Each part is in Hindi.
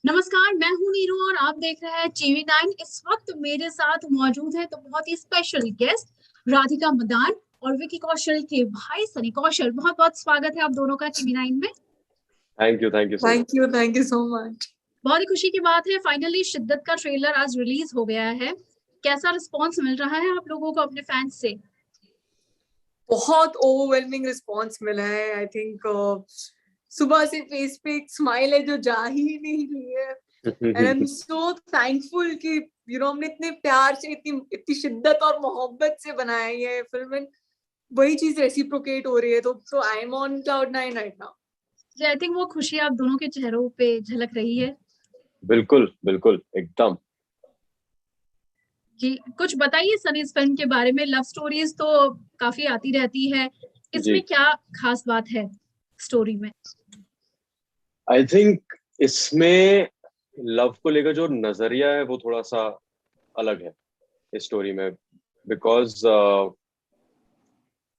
नमस्कार, मैं हूं नीरू और आप देख रहे हैं टीवी 9। इस वक्त मेरे साथ मौजूद है तो बहुत ही स्पेशल गेस्ट राधिका मदान और विकी कौशल के भाई सनी कौशल। बहुत बहुत स्वागत है आप दोनों का टीवी 9 में। Thank you so much. Thank you so much. बहुत ही खुशी की बात है, फाइनली शिद्दत का ट्रेलर आज रिलीज हो गया है। कैसा रिस्पॉन्स मिल रहा है आप लोगों को अपने फैंस से? बहुत ओवरवेलमिंग रिस्पॉन्स मिला है। आई थिंक सुबह से फेस पे एक स्माइल है जो जा ही नहीं रही है। And I am so thankful कि हमने इतने प्यार से इतनी इतनी शिद्दत और मोहब्बत से बनाया है ये फिल्म। वही चीज रेसिप्रोकेट हो रही है, तो I am on cloud 9 right now. जी, आई थिंक वो खुशी आप दोनों के चेहरों पे झलक रही है। बिल्कुल बिल्कुल एकदम। जी, कुछ बताइए सनी, इस फिल्म के बारे में। लव स्टोरीज तो काफी आती रहती है, इसमें जी, क्या खास बात है स्टोरी में? आई थिंक इसमें लव को लेकर जो नजरिया है वो थोड़ा सा अलग है इस स्टोरी में। बिकॉज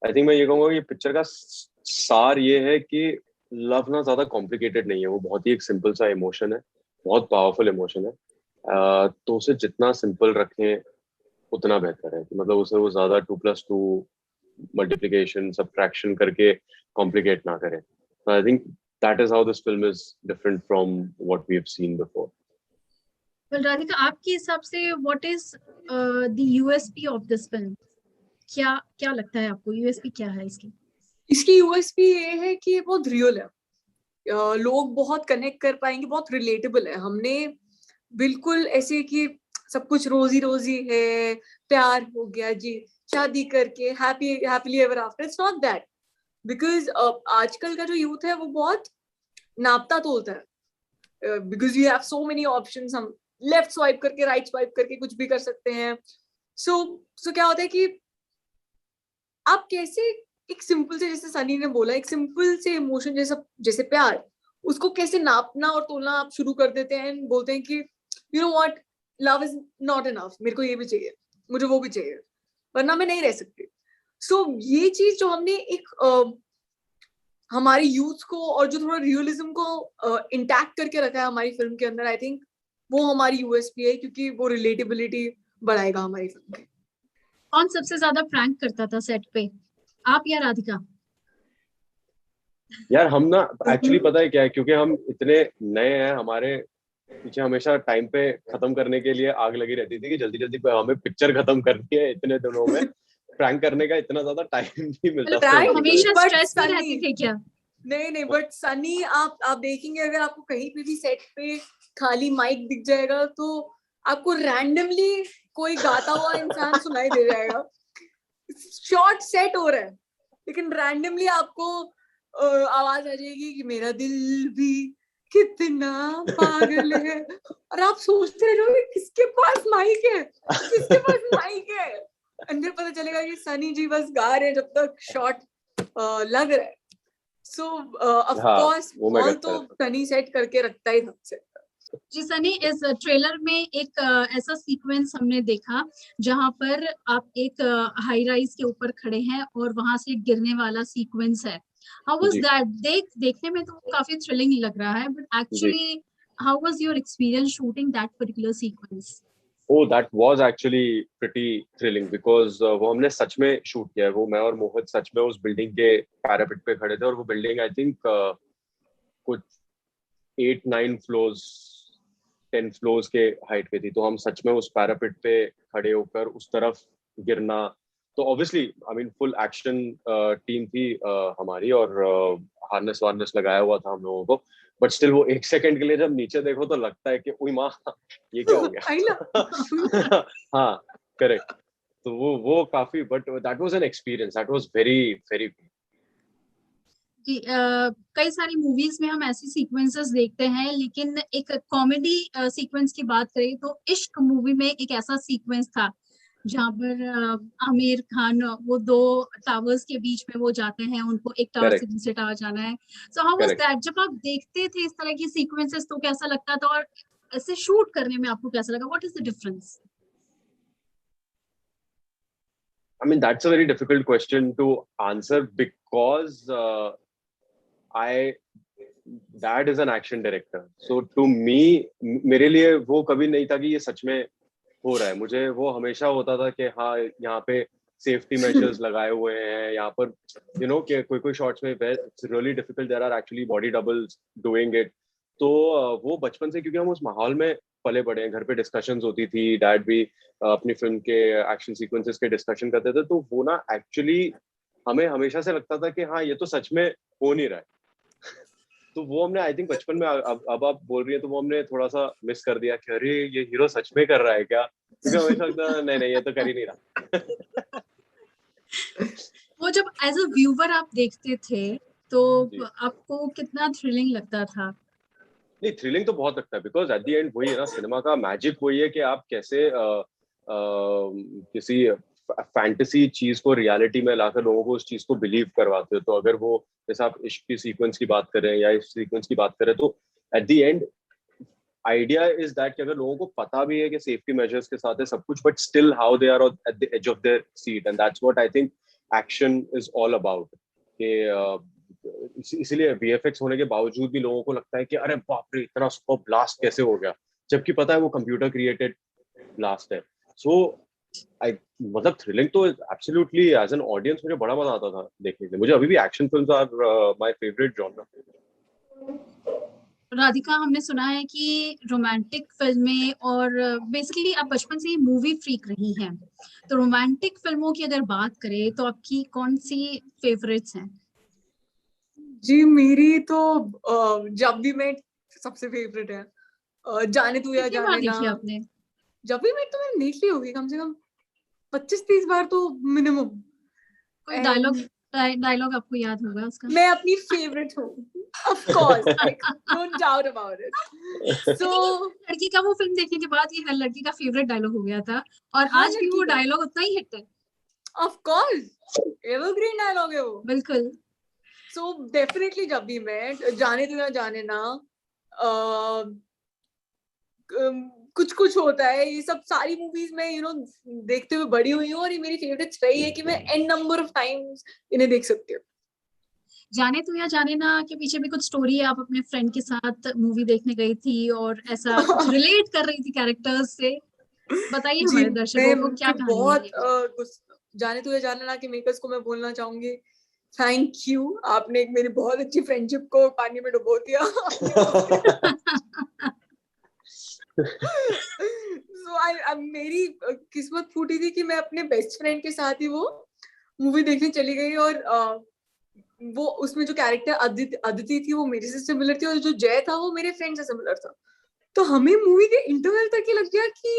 आई थिंक मैं ये कहूंगा कि पिक्चर का सार ये है कि लव ना ज्यादा कॉम्प्लिकेटेड नहीं है, वो बहुत ही एक सिंपल सा इमोशन है, बहुत पावरफुल इमोशन है। तो उसे जितना सिंपल रखें उतना बेहतर है, कि मतलब उसे वो ज्यादा 2+2 मल्टीप्लिकेशन सब्ट्रैक्शन करके कॉम्प्लिकेट ना करें। I think that is how this film is different from what we have seen before. Well Radhika, आपके हिसाब से what is the USP of this film? क्या क्या लगता है आपको, यूएसपी क्या है इसकी? इसकी यूएसपी ये है कि ये बहुत रियल है। लोग बहुत कनेक्ट कर पाएंगे, बहुत रिलेटेबल है। हमने बिल्कुल ऐसे कि सब कुछ रोजी रोजी है, प्यार हो गया जी, शादी करके happily ever after. It's not that. Because आजकल का जो यूथ है वो बहुत नापता तोलता है। Because you have so many options. हम लेफ्ट स्वाइप करके राइट स्वाइप करके कुछ भी कर सकते हैं। सो सो क्या होता है कि आप कैसे एक सिंपल से, जैसे सनी ने बोला, एक सिंपल से इमोशन जैसा जैसे प्यार, उसको कैसे नापना और तोलना आप शुरू कर देते हैं। बोलते हैं कि you know what, love is not enough, मेरे को ये भी चाहिए, मुझे वो भी चाहिए, वरना मैं नहीं रह सकती। सो ये चीज जो हमने एक हमारे यूथ को और जो थोड़ा रियलिज्म को इंटैक्ट करके रखा है हमारी फिल्म के अंदर, आई थिंक वो हमारी यूएसपी है, क्योंकि वो रिलेटेबिलिटी बढ़ाएगा हमारी फिल्म की। कौन सबसे ज्यादा प्रैंक करता था सेट पे, आप या राधिका? यार हम ना एक्चुअली पता है क्या है, क्योंकि हम इतने नए हैं, हमारे पीछे हमेशा टाइम पे खत्म करने के लिए आग लगी रहती थी कि जल्दी जल्दी हमें पिक्चर खत्म करनी है। इतने दिनों में प्रैंक करने का इतना ज्यादा टाइम नहीं मिलता था आप हमें राइट, कभी। हमेशा बट स्ट्रेस में रहते सनी, थे क्या? नहीं बट सनी, आप देखेंगे, अगर आपको कहीं पे भी सेट पे खाली माइक दिख जाएगा तो आपको रैंडमली कोई गाता हुआ इंसान सुनाई दे जाएगा। शॉर्ट सेट हो रहा है लेकिन रैंडमली आपको आवाज आ जाएगी कि मेरा दिल भी कितना पागल है, और आप सोचते रहोगे किसके पास माइक है, किसके पास माइक है। अंदर पता चलेगा कि सनी जी बस गा रहे हैं जब तक शॉट लग रहा है। सो ऑफ हाँ, कोर्स वो मैं ऑल करता तो रहता सनी सेट करके रखता ही सबसे। जी सनी, इस ट्रेलर में एक ऐसा सीक्वेंस हमने देखा जहां पर आप एक हाई राइज के ऊपर खड़े हैं और वहां से गिरने वाला सीक्वेंस है। हाउ था। वाज जी दैट? देखने में तो काफी थ्रिलिंग लग रहा है, बट जी। Actually how was your experience shooting that particular sequence? Oh that was actually pretty thrilling, because वो हमने सच में शूट किया है। वो मैं और मोहित सच में उस बिल्डिंग के पैरापेट पे खड़े थे, और वो बिल्डिंग आई थिंक कुछ 8-9 फ्लोर्स 10 फ्लोर्स के हाइट पे थी। तो हम सच में उस पैरापेट पे खड़े होकर उस तरफ गिरना, तो obviously I mean full action team थी हमारी, और हार्नेस वार्नेस लगाया हुआ था हम लोगों को। बट स्टिल वो एक सेकंड के लिए जब नीचे देखो तो लगता है कि उई माँ, ये क्या हो आई गया। हाँ, करेक्ट। तो वो काफी, but that was an experience, that was very very. जी, कई सारी मूवीज में हम ऐसी सीक्वेंसेस देखते हैं, लेकिन एक कॉमेडी सीक्वेंस की बात करें तो इश्क मूवी में एक ऐसा सीक्वेंस था जहां पर आमिर खान, वो दो टावर्स के बीच में वो जाते हैं, उनको एक टावर से करेक्ट दूसरे टावर जाना है। So how was correct. That? जब आप देखते थे इस तरह की सीक्वेंसेस तो कैसा लगता था, और ऐसे शूट करने में आपको कैसा लगा? What is the difference? I mean, that's a very difficult question to answer, because I that is an action director. So to me, मेरे लिए वो कभी नहीं था कि ये सच में हो रहा है. मुझे वो हमेशा होता था कि हाँ यहाँ पे सेफ्टी मेजर्स लगाए हुए हैं, यहाँ पर यू नो कि कोई कोई शॉट्स में it's really difficult, there are actually body doubles doing it. तो वो बचपन से, क्योंकि हम उस माहौल में पले बड़े हैं, घर पे डिस्कशंस होती थी, डैड भी अपनी फिल्म के एक्शन सीक्वेंसेस के डिस्कशन करते थे, तो वो ना एक्चुअली हमें हमेशा से लगता था कि हाँ ये तो सच में हो नहीं रहा है. तो वो हमने आई थिंक बचपन में, अब आप बोल रही हैं तो वो हमने थोड़ा सा मिस कर दिया कि अरे ये हीरो सच में कर रहा है क्या, क्योंकि हमेशा लगता था नहीं नहीं ये तो कर ही नहीं रहा. वो जब एज अ व्यूवर आप देखते थे तो जी. आपको कितना थ्रिलिंग लगता था? नहीं, थ्रिलिंग तो बहुत लगता है, बिकॉज एट द एंड वही है ना, सिनेमा का मैजिक वही है कि आप कैसे किसी फैंटेसी चीज को रियलिटी में लाकर लोगों को उस चीज को बिलीव करवाते हो. तो अगर वो, जैसे आप इश्क की सीक्वेंस की बात करें या इस सीक्वेंस की बात करें, तो at the end idea is that कि अगर लोगों को पता भी है कि सेफ्टी मेजर्स के साथ है सब कुछ, but still how they are at the edge of their seat, and that's what I think action is all about. कि इसीलिए वीएफएक्स होने के बावजूद भी लोगों को लगता है कि अरे बाप रे इतना सुपर ब्लास्ट कैसे हो गया, जबकि पता है वो कंप्यूटर क्रिएटेड ब्लास्ट है. सो आई, मतलब थ्रिलिंग तो एब्सोल्युटली, एज एन ऑडियंस मुझे बड़ा मजा आता था देखने में. मुझे अभी भी action films are my favourite genre. Radhika, हमने सुना है कि रोमांटिक फिल्में, और बेसिकली आप बचपन से ही मूवी फ्रीक रही हैं, तो रोमांटिक फिल्मों की अगर बात करें तो आपकी कौन सी फेवरेट्स हैं? जी मेरी तो जब भी मैं सबसे फेवरेट है. जाने तू या कितनी बार जाने ना. देखी आपने? जब भी मैं तो मैंने देख ली होगी कम से कम 25-30 बार तो मिनिमम. कोई डायलॉग डायलॉग आपको याद होगा उसका? मैं अपनी फेवरेट हूँ of course, like no doubt about it. So लड़की का वो फिल्म देखने के बाद ये हर लड़की का फेवरेट डायलॉग हो गया था, और हाँ, आज भी वो लड़की का डायलॉग उतना ही हिट है. ऑफ कोर्स एवरग्रीन डायलॉग है वो. बिल्कुल. सो डेफिनेटली जब भी मैं जाने तू या जाने ना, कुछ कुछ होता है, ये सब सारी मूवीज में देखते हुए बड़ी हुई हूँ, और ये मेरी फेवरेट रही है कि मैं एन नंबर ऑफ टाइम्स इन्हें देख सकती हूँ. जाने तू या जाने ना के पीछे भी कुछ स्टोरी है, आप अपने फ्रेंड के साथ मूवी देखने गई थी और ऐसा कुछ रिलेट कर रही थी कैरेक्टर्स से, बताइए जी हमारे दर्शकों को क्या मैं कहानी है बहुत ये? जाने तू या जाने ना के मेकर्स को मैं बोलना चाहूंगी, थैंक यू, आपने एक मेरी बहुत अच्छी फ्रेंडशिप को पानी में डुबो दिया. मेरी किस्मत फूटी थी कि मैं अपने बेस्ट फ्रेंड के साथ ही वो मूवी देखने चली गई, और वो उसमें जो कैरेक्टर अदिति थी वो मेरे से सिमिलर थी, और जो जय था वो मेरे फ्रेंड से सिमिलर था. तो हमें मूवी के इंटरवल तक ही लग गया कि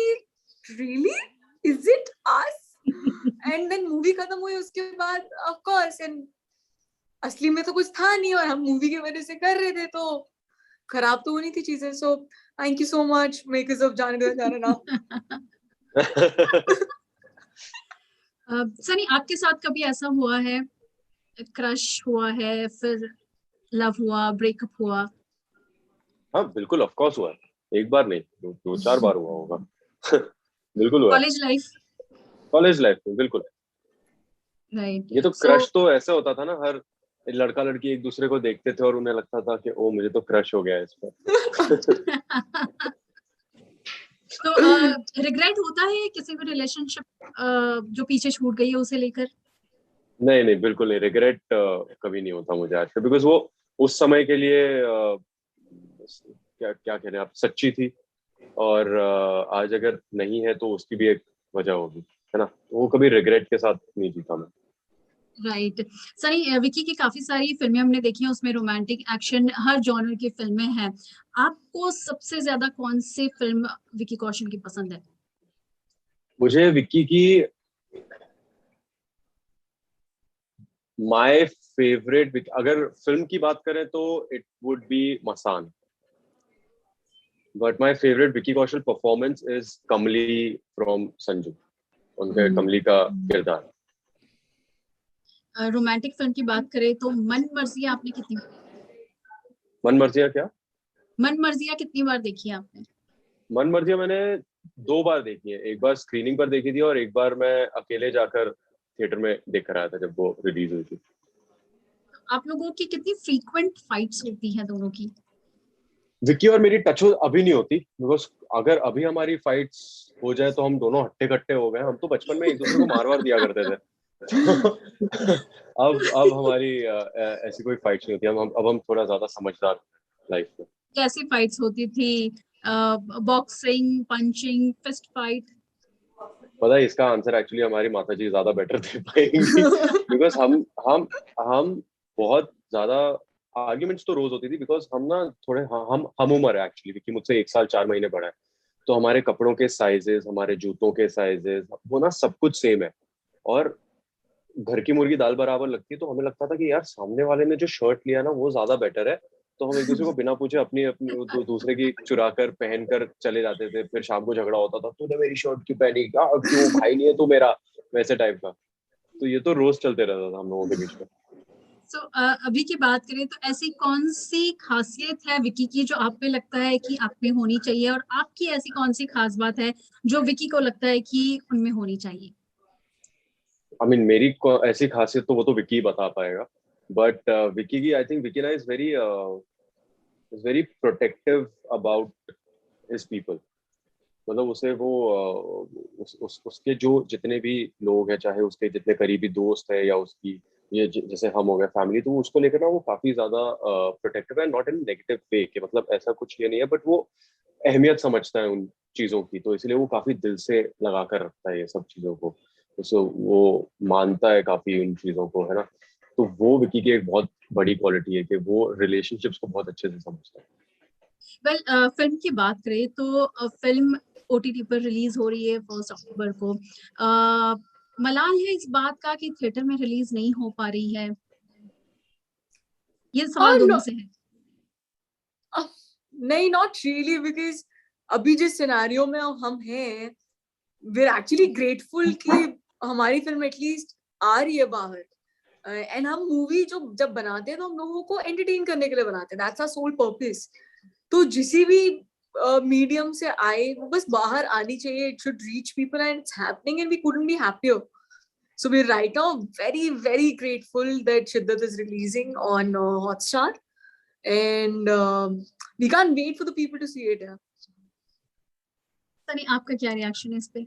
really is it us. And then movie खत्म हुई उसके बाद ऑफ कोर्स, एंड असली में तो कुछ था नहीं और हम मूवी की वजह से कर रहे थे, तो खराब तो होनी थी चीजें. So thank you so much makers of जाने दो जाने ना. सनी, आपके साथ कभी ऐसा हुआ है, क्रश हुआ है, फिर लव हुआ, ब्रेकअप हुआ? हाँ बिल्कुल, ऑफ कोर्स हुआ है. एक बार नहीं, दो चार बार हुआ होगा. बिल्कुल हुआ है. College life? कॉलेज लाइफ में बिल्कुल. राइट. ये तो क्रश तो ऐसे होता था ना, हर लड़का लड़की एक दूसरे को देखते थे और उन्हें लगता था कि ओ मुझे तो क्रश हो गया है इस पर. तो रिग्रेट होता है किसी भी रिलेशनशिप जो पीछे छूट गई है उसे लेकर? नहीं नहीं, बिल्कुल नहीं. रिग्रेट कभी नहीं होता मुझे आज तक, बिकॉज वो उस समय के लिए क्या क्या कहने आप, सच्ची थी. और आज अगर नहीं है तो उसकी भी एक वजह होगी, है ना. वो कभी रिग्रेट के साथ नहीं जीता मैं. राइट. सनी, विकी की काफी सारी फिल्में हमने देखी हैं, उसमें रोमांटिक, एक्शन, हर जॉनर की फिल्में हैं. आपको सबसे ज्यादा कौन सी फिल्म विकी कौशल की पसंद है? मुझे विक्की की माय फेवरेट, अगर फिल्म की बात करें तो it would be Masaan. But my favourite Vicky Kaushal performance is Kamli from Sanju. उनके कमली का किरदार. रोमांटिक फिल्म की बात करें तो मन मर्जिया आपने कितनी मन मर्जिया क्या? मन मर्जिया कितनी बार देखी है आपने? मन मर्जिया मैंने 2 बार देखी है. एक बार स्क्रीनिंग पर देखी थी और एक बार मैं अकेले जाकर थिएटर में देख कर आया था जब वो रिलीज हुई थी. आप लोगों की कितनी फ्रीक्वेंट फाइट्स होती हैं दोनों की? विक्की और मेरी टच अभी नहीं होती, बिकॉज अगर अभी हमारी फाइट्स हो जाए तो हम दोनों हट्टे कट्टे हो गए। हम तो बचपन में एक दूसरे को मार वार दिया करते थे। अब हमारी ऐसी कोई फाइट्स नहीं होती। अब हम थोड़ा ज्यादा समझदार लाइफ में। कैसी फाइट्स होती थी? Boxing, punching, fist fight? पता है इसका आंसर एक्चुअली हमारी माता जी ज्यादा बेटर दे पाएंगी। बिकॉज हम बहुत ज्यादा आर्ग्यूमेंट्स तो रोज होती थी, बिकॉज हम ना थोड़े हम उम्र है एक्चुअली। विक्की मुझसे 1 साल 4 महीने बड़ा है, तो हमारे कपड़ों के साइजेस, हमारे जूतों के साइजेस, वो ना सब कुछ सेम है। और घर की मुर्गी दाल बराबर लगती है, तो हमें लगता था कि यार सामने वाले ने जो शर्ट लिया ना वो ज्यादा बेटर है। तो हम एक दूसरे को बिना पूछे अपनी अपनी दूसरे की चुरा कर पहन कर चले जाते थे। फिर शाम को झगड़ा होता था, तूने मेरी शर्ट क्यों पहनी, क्या क्यों, भाई नहीं है तू मेरा, वैसे टाइप का। तो ये तो रोज चलते रहता था हम लोगों के बीच में। So, अभी की बात करें तो ऐसी कौन सी खासियत है विकी की जो आप पे लगता है कि आप में होनी चाहिए, और आपकी ऐसी कौन सी खास बात है जो विकी को लगता है कि उनमें होनी चाहिए? आई मीन मेरी ऐसी खासियत तो वो तो विक्की बता पाएगा। बट विक्की की, आई थिंक विक्की ना is very protective about his people. मतलब उसे वो उसके जो जितने भी लोग हैं, चाहे उसके जितने करीबी दोस्त है या उसकी ये जैसे हम हो गए फैमिली, तो उसको लेकर ना वो काफी ज्यादा प्रोटेक्टिव है। नॉट इन नेगेटिव वे के, मतलब ऐसा कुछ ये नहीं है, बट वो अहमियत समझता है उन चीजों की, तो इसलिए वो काफी दिल से लगा कर रखता है ये सब चीजों को। तो वो मानता है काफी उन चीजों को, है ना। तो वो विकी की एक बहुत बड़ी क्वालिटी है कि वो रिलेशनशिप्स को बहुत अच्छे से समझता है। वेल, फिल्म की बात करें तो फिल्म ओटीटी पर रिलीज हो रही है 1 अक्टूबर को। मलाल है इस बात का कि थिएटर में रिलीज नहीं हो पा रही है? ये सवाल दोनों से है। नहीं, नॉट रियली, बिकॉज अभी जिस सिनेरियो में हम हैं, वी आर एक्चुअली ग्रेटफुल कि हमारी फिल्म एटलीस्ट आ रही है बाहर। एंड हम मूवी जो जब बनाते हैं तो हम लोगों को एंटरटेन करने के लिए बनाते हैं, दैट्स आवर सोल पर्पस। तो जिसी भी मीडियम से आए वो बस बाहर आनी चाहिए, it should reach people and it's happening and we couldn't be happier. So we're right now very, very grateful that Shiddat is releasing on Hotstar, and we can't wait for the people to see it. Yeah. Sunny, आपका क्या रिएक्शन है इस पे?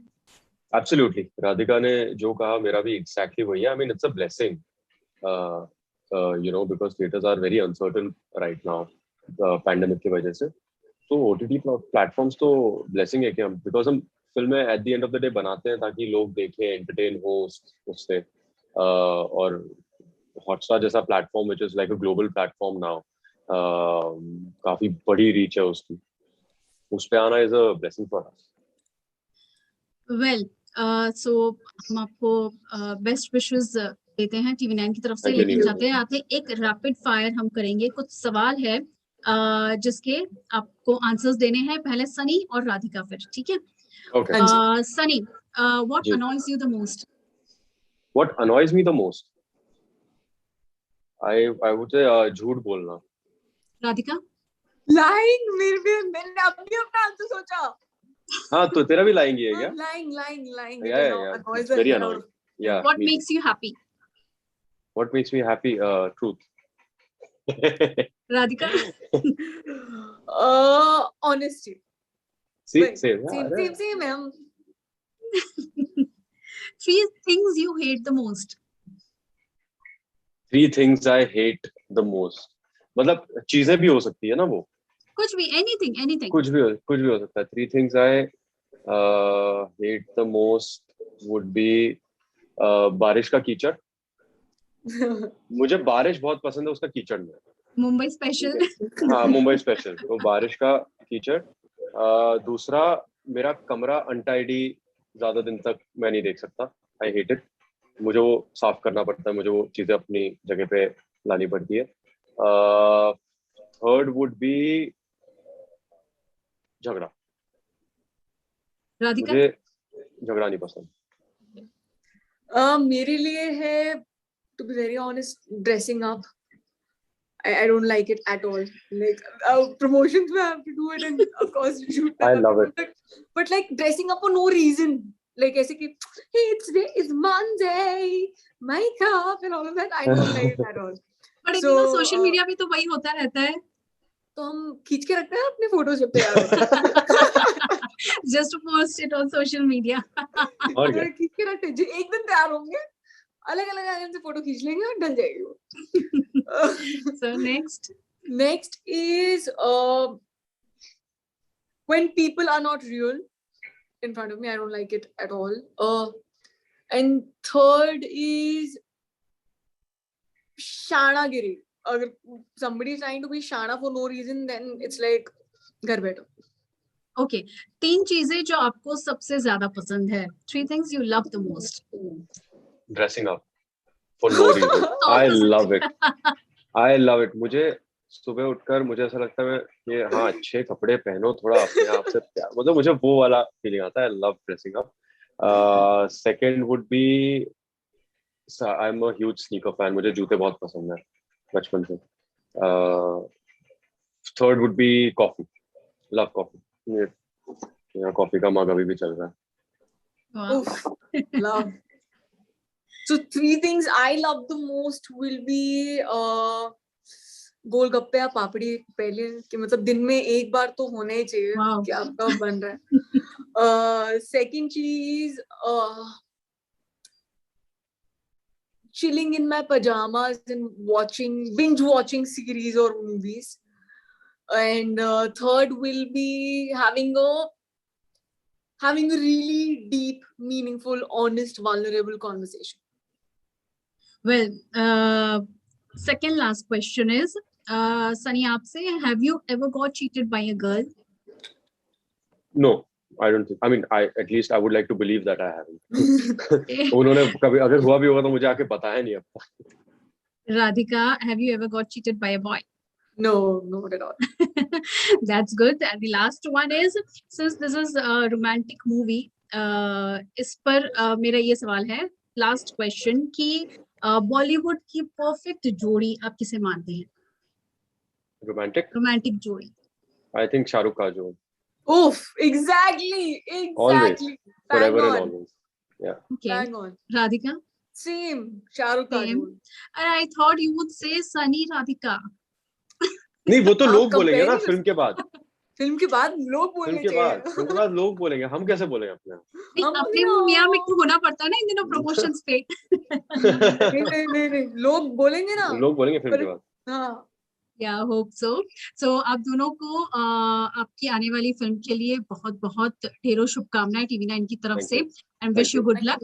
एब्सोल्युटली, राधिका ने जो कहा मेरा भी एग्जैक्टली वही है। I mean it's a blessing, you know, because theatres are very uncertain right now pandemic की वजह से। तो ओटीटी प्लेटफॉर्म्स तो ब्लेसिंग है कि हम, बिकॉज हम फिल्में at the end of the day बनाते हैं ताकि लोग देखें, एंटरटेन हो उससे। और हॉटस्टार जैसा platform which is like a global platform now, काफी बड़ी रीच है उसकी, उस पे आना is a blessing for us. Well, so हम आपको बेस्ट विशेस देते हैं TV9 की तरफ से, Thank you, लेकिन Neetu. जाते आते एक रैपिड फायर हम करेंगे। कुछ सवाल है जिसके आपको आंसर्स देने हैं, पहले सनी और राधिका फिर, ठीक है? Okay. सनी, व्हाट जी. Annoys you the most? What annoys me the most? I would say झूठ बोलना. राधिका? Lying, मैंने अभी अपना आंसर सोचा. हाँ, तो तेरा भी lying ही है क्या? Lying. Yeah. Annoys It's the very hell out annoying. of. Yeah. What me too. makes you happy? What makes me happy? Truth. Radhika? Honesty. Same. Same, ma'am. 3 things you hate the most. 3 things I hate the most. मतलब चीजें भी हो सकती है ना वो? कुछ भी, anything. कुछ भी हो सकता है. 3 things I hate the most would be बारिश का कीचड़. मुझे बारिश बहुत पसंद है, उसका कीचड़ नहीं. मुंबई स्पेशल. हाँ, मुंबई स्पेशल. तो बारिश का कीचड़. दूसरा, मेरा कमरा अनटाइडी ज्यादा दिन तक मैं नहीं देख सकता. I hate it. मुझे वो साफ करना पड़ता है, मुझे वो चीजें अपनी जगह पे लानी पड़ती है. थर्ड वुड बी झगड़ा. राधिका? मुझे झगड़ा नहीं पसंद. मेरे लिए है, to be very honest, dressing up. I don't like it at all. Like promotions, we have to do it, and of course you shoot. I love it. But like dressing up for no reason, like ऐसे कि hey, it's Monday, makeup and all of that. I don't like it at all. But So, social media पे तो वही होता रहता है. तो हम खींच के रखते हैं अपने फोटोज जब तैयार Just to post it on social media. और क्या? खींच के रखते हैं. एक दिन तैयार होंगे, अलग अलग एंगल से फोटो खींच लेंगे और डल जाएगी वो. So next is when people are not real in front of me. I don't like it at all. And third is shanagiri. Agar somebody is trying to be shana for no reason, then it's like घर बैठो. Okay, 3 चीजें जो आपको सबसे ज्यादा पसंद है. 3 things you love the most. Dressing up for no reason. I love it. I love it. मुझे सुबह उठकर मुझे ऐसा लगता है कि हाँ अच्छे कपड़े पहनो, थोड़ा अपने आप से प्यार, मतलब मुझे वो वाला फीलिंग आता है. I love dressing up. Second would be I'm a huge sneaker fan. मुझे जूते बहुत पसंद है बचपन से. Third would be coffee. Love coffee. यहाँ कॉफी का मग अभी भी चल रहा है. Wow. Oof, love. So 3 things I love the most will be गोलगप्पे या पापड़ी. पहले कि मतलब दिन में एक बार तो होना ही चाहिए. Wow. कि आपका बन रहा है. Second चीज chilling in my pajamas and binge watching series or movies. And third will be having a really deep, meaningful, honest, vulnerable conversation. Well, second last question is, Sunny आपसे, have you ever got cheated by a girl? No, I don't think. I mean, at least I would like to believe that I haven't. उन्होंने कभी अगर हुआ भी होगा तो मुझे आके बताया नहीं अब तक. Radhika, have you ever got cheated by a boy? No, not at all. That's good. And the last one is, since this is a romantic movie, इस पर मेरा ये सवाल है, last question, कि बॉलीवुड की परफेक्ट जोड़ी आप किसे मानते हैं? रोमांटिक जोड़ी. I think शाहरुख का जो. Oof, exactly. Always, forever Bang and on. always. Yeah. Okay. Bang on. Radhika? Same. Shahrukh Same. Khan. And I thought you would say Sunny Radhika. नहीं वो तो आप लोग बोलेंगे ना compare फिल्म के बाद. फिल्म के बाद लोग बोलने चाहिए. फिल्म के बाद लोग बोलेंगे. हम कैसे बोलेंगे अपने? अपने मुंह मियां में तो होना पड़ता है ना इन दिनों प्रमोशंस पे. नहीं लोग बोलेंगे ना. लोग बोलेंगे फिल्म के बाद. हाँ. Yeah, hope so. So आप दोनों को आपकी आने वाली फिल्म के लिए बहुत बहुत ढेरों शुभकामनाएं TV9 की तरफ से, and wish you good luck.